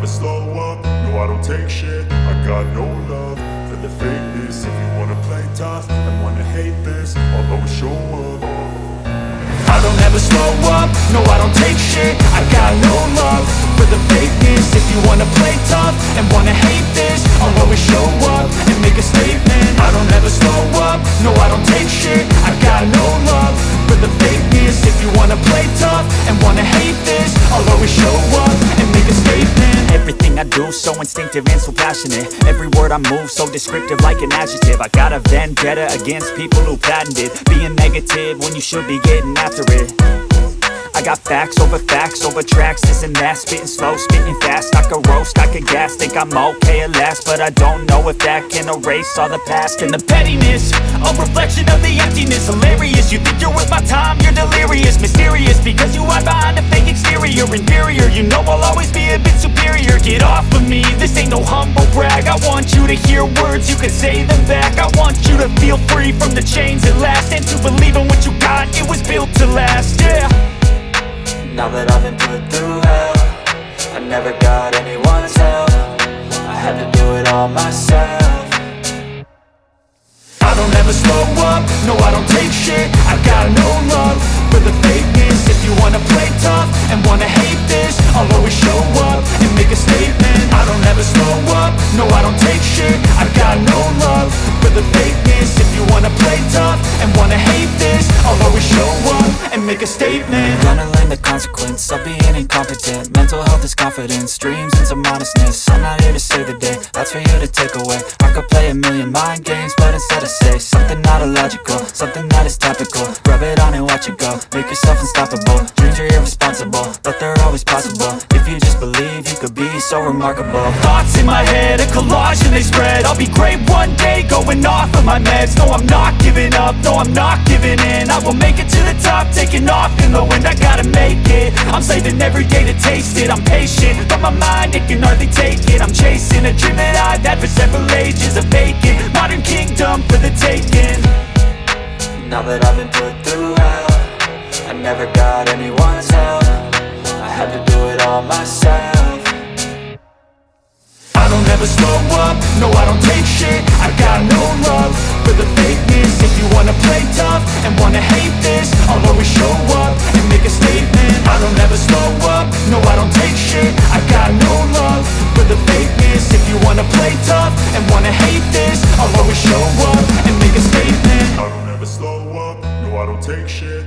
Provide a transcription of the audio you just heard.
slow up, no I don't take shit. I got no love for the fakeness. If you wanna play tough and wanna hate this, I'll always show up. I don't ever slow up, no I don't take shit. I got no love for the fakeness. If you wanna play tough and wanna hate this, I'll always show up and make a statement. I don't ever slow up, no I don't take shit. I got no love for the fakeness. If you wanna play tough and wanna hate this, I'll always show up and make a statement. Everything I do so instinctive and so passionate. Every word I move so descriptive like an adjective. I got a vendetta against people who patented being negative when you should be getting after it. I got facts over tracks, this and that. Spitting slow, spitting fast, I could roast, I could gas. Think I'm okay at last, but I don't know if that can erase all the past. And the pettiness, a reflection of the emptiness. Hilarious, you think you're worth my time, you're delirious. Mysterious, because you hide behind a fake exterior. Inferior, you know I'll always be a bit superior. Get off of me, this ain't no humble brag. I want you to hear words, you can say them back. I want you to feel free from the chains at last, and to believe in what you got, it was built to last, yeah. Now that I've been put through hell, I never got anyone's help. I had to do it all myself. I don't ever slow up, no I don't take shit. I got no love for the fakeness. If you wanna play tough and wanna hate this, I'll always show up and make a statement. I don't ever slow up, no I don't take shit. I got no love for the fakeness. If you wanna play tough and wanna hate this, I'll always show up and make a statement. Gonna learn the consequence of being incompetent. Mental health is confidence, dreams and some honestness. I'm not here to save the day, that's for you to take away. I could play a million mind games, but instead I say something not illogical, something that is topical. Rub it on and watch it go, make yourself unstoppable. Dreams are irresponsible, but they're always possible. If you just believe, you could be so remarkable. Thoughts in my head, a collage and they spread. I'll be great one day, going off of my meds. No, I'm not giving up, no, I'm not giving in. I will make it to the top, taking off in the wind. I gotta make it, I'm saving every day to taste it. I'm patient, but my mind, it can hardly take it. I'm chasing a dream that I've had for several ages. A vacant, modern kingdom for the taking. Now that I've been put through hell, I never got anyone's help. I had to do it all myself. I don't ever slow up, no I don't take shit. I got no love for the fakeness. If you wanna play tough and wanna hate this, I'll always show up and make a statement. I don't ever slow up, no I don't take shit. I got no love for the fakeness. If you wanna play tough and wanna hate this, I'll always show up and make a statement. I don't ever slow up, no I don't take shit.